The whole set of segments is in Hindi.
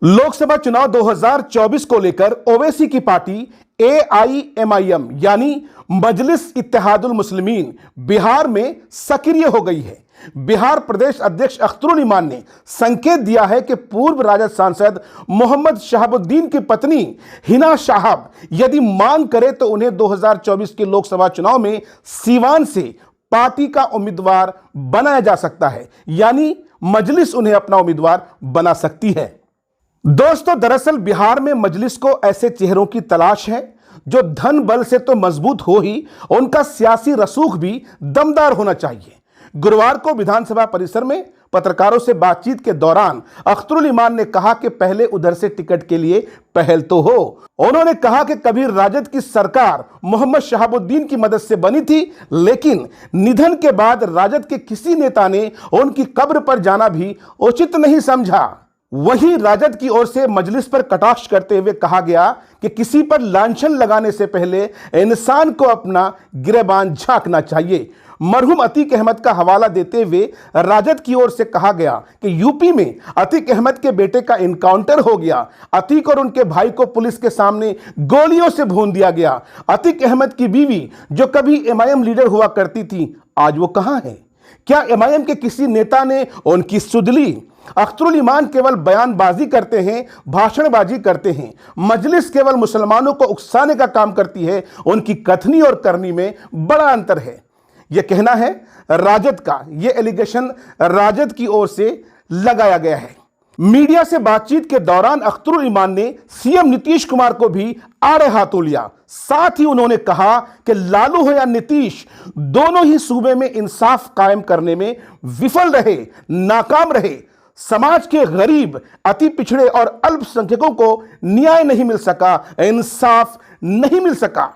लोकसभा चुनाव 2024 को लेकर ओवैसी की पार्टी एआईएमआईएम यानी मजलिस इत्तेहादुल मुस्लिमीन बिहार में सक्रिय हो गई है। बिहार प्रदेश अध्यक्ष अख्तरुल इमान ने संकेत दिया है कि पूर्व राजद सांसद मोहम्मद शहाबुद्दीन की पत्नी हिना शाहब यदि मांग करे तो उन्हें 2024 के लोकसभा चुनाव में सीवान से पार्टी का उम्मीदवार बनाया जा सकता है, यानी मजलिस उन्हें अपना उम्मीदवार बना सकती है। दोस्तों, दरअसल बिहार में मजलिस को ऐसे चेहरों की तलाश है जो धन बल से तो मजबूत हो ही, उनका सियासी रसूख भी दमदार होना चाहिए। गुरुवार को विधानसभा परिसर में पत्रकारों से बातचीत के दौरान अख्तरुल इमान ने कहा कि पहले उधर से टिकट के लिए पहल तो हो। उन्होंने कहा कि कभी राजद की सरकार मोहम्मद शहाबुद्दीन की मदद से बनी थी, लेकिन निधन के बाद राजद के किसी नेता ने उनकी कब्र पर जाना भी उचित नहीं समझा। वहीं राजद की ओर से मजलिस पर कटाक्ष करते हुए कहा गया कि किसी पर लांछन लगाने से पहले इंसान को अपना गिरेबान झांकना चाहिए। मरहूम अतीक अहमद का हवाला देते हुए राजद की ओर से कहा गया कि यूपी में अतीक अहमद के बेटे का इनकाउंटर हो गया। अतीक और उनके भाई को पुलिस के सामने गोलियों से भून दिया गया। अतीक अहमद की बीवी जो कभी एमआईएम लीडर हुआ करती थी, आज वो कहां है? क्या एमआईएम के किसी नेता ने उनकी सुध ली? अख्तरुल इमान केवल बयानबाजी करते हैं, भाषणबाजी करते हैं। मजलिस केवल मुसलमानों को उकसाने का काम करती है। उनकी कथनी और करनी में बड़ा अंतर है। यह कहना है राजद का, यह एलिगेशन राजद की ओर से लगाया गया है। मीडिया से बातचीत के दौरान अख्तरुल इमान ने सीएम नीतीश कुमार को भी आड़े हाथों लिया। साथ ही उन्होंने कहा कि लालू हो या नीतीश, दोनों ही सूबे में इंसाफ कायम करने में विफल रहे, नाकाम रहे। समाज के गरीब, अति पिछड़े और अल्पसंख्यकों को न्याय नहीं मिल सका, इंसाफ नहीं मिल सका।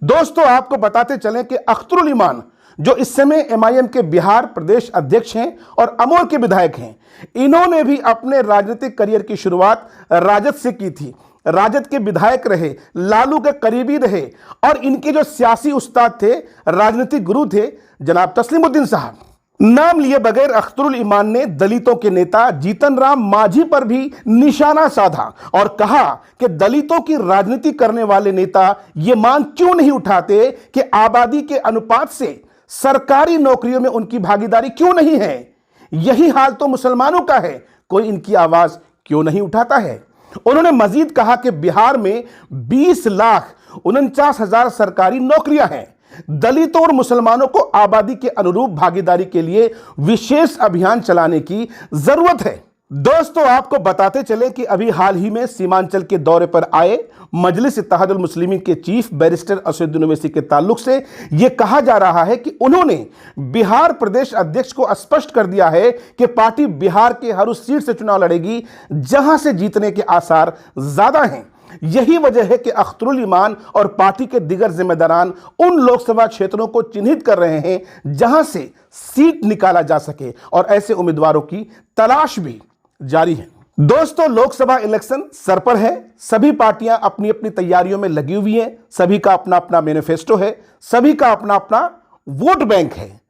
दोस्तों, आपको बताते चलें कि अख्तरुल इमान जो इस समय एमआईएम के बिहार प्रदेश अध्यक्ष हैं और अमोर के विधायक हैं, इन्होंने भी अपने राजनीतिक करियर की शुरुआत राजद से की थी। राजद के विधायक रहे, लालू के करीबी रहे और इनके जो सियासी उस्ताद थे, राजनीतिक गुरु थे, जनाब तस्लीमुद्दीन साहब। नाम लिए बगैर अख्तरुल इमान ने दलितों के नेता जीतन राम मांझी पर भी निशाना साधा और कहा कि दलितों की राजनीति करने वाले नेता ये मांग क्यों नहीं उठाते कि आबादी के अनुपात से सरकारी नौकरियों में उनकी भागीदारी क्यों नहीं है? यही हाल तो मुसलमानों का है, कोई इनकी आवाज क्यों नहीं उठाता है? उन्होंने मजीद कहा कि बिहार में 20,49,000 सरकारी नौकरियां हैं। दलितों और मुसलमानों को आबादी के अनुरूप भागीदारी के लिए विशेष अभियान चलाने की जरूरत है। दोस्तों, आपको बताते चले कि अभी हाल ही में सीमांचल के दौरे पर आए मजलिस इत्तेहादुल मुस्लिमीन के चीफ बैरिस्टर असदुद्दीन ओवैसी के ताल्लुक से यह कहा जा रहा है कि उन्होंने बिहार प्रदेश अध्यक्ष को स्पष्ट कर दिया है कि पार्टी बिहार के हर उस सीट से चुनाव लड़ेगी जहां से जीतने के आसार ज्यादा हैं। यही वजह है कि अख्तरुल इमान और पार्टी के दिगर जिम्मेदारान उन लोकसभा क्षेत्रों को चिन्हित कर रहे हैं जहां से सीट निकाला जा सके और ऐसे उम्मीदवारों की तलाश भी जारी है। दोस्तों, लोकसभा इलेक्शन सर पर है। सभी पार्टियां अपनी अपनी तैयारियों में लगी हुई हैं। सभी का अपना अपना मैनिफेस्टो है, सभी का अपना अपना वोट बैंक है।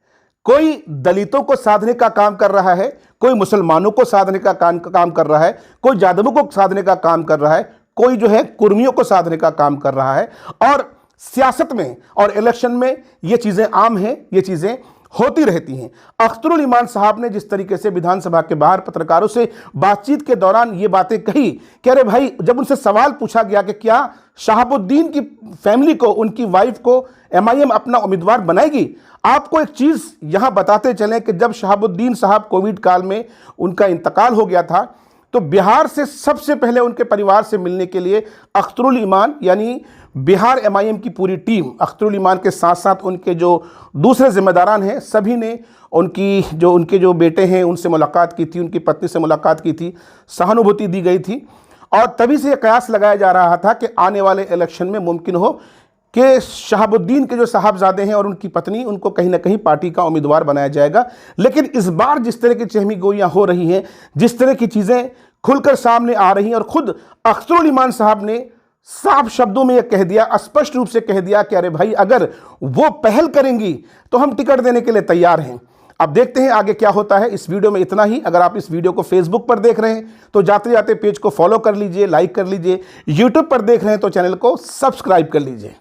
कोई दलितों को साधने का काम कर रहा है, कोई मुसलमानों को साधने का काम कर रहा है, कोई यादवों को साधने का काम कर रहा है, कोई जो है कुर्मियों को साधने का काम कर रहा है। और सियासत में और इलेक्शन में ये चीजें आम हैं, ये चीजें होती रहती हैं। अख्तरुल इमान साहब ने जिस तरीके से विधानसभा के बाहर पत्रकारों से बातचीत के दौरान ये बातें कही कि अरे भाई, जब उनसे सवाल पूछा गया कि क्या शहाबुद्दीन की फैमिली को, उनकी वाइफ को एमआईएम अपना उम्मीदवार बनाएगी, आपको एक चीज यहां बताते चलें कि जब शहाबुद्दीन साहब कोविड काल में उनका इंतकाल हो गया था, तो बिहार से सबसे पहले उनके परिवार से मिलने के लिए अख्तरुल इमान यानी बिहार एमआईएम की पूरी टीम, अख्तरुल इमान के साथ साथ उनके जो दूसरे जिम्मेदारान हैं, सभी ने उनके जो बेटे हैं उनसे मुलाकात की थी, उनकी पत्नी से मुलाकात की थी, सहानुभूति दी गई थी। और तभी से यह कयास लगाया जा रहा था कि आने वाले इलेक्शन में मुमकिन हो कि शहाबुद्दीन के जो साहबजादे हैं और उनकी पत्नी, उनको कहीं ना कहीं पार्टी का उम्मीदवार बनाया जाएगा। लेकिन इस बार जिस तरह की चहमी गोइयां हो रही हैं, जिस तरह की चीज़ें खुलकर सामने आ रही हैं, और खुद अख्तरुल इमान साहब ने साफ शब्दों में यह कह दिया, स्पष्ट रूप से कह दिया कि अरे भाई, अगर वो पहल करेंगी तो हम टिकट देने के लिए तैयार हैं। अब देखते हैं आगे क्या होता है। इस वीडियो में इतना ही। अगर आप इस वीडियो को फेसबुक पर देख रहे हैं तो जाते जाते पेज को फॉलो कर लीजिए, लाइक कर लीजिए। यूट्यूब पर देख रहे हैं तो चैनल को सब्सक्राइब कर लीजिए।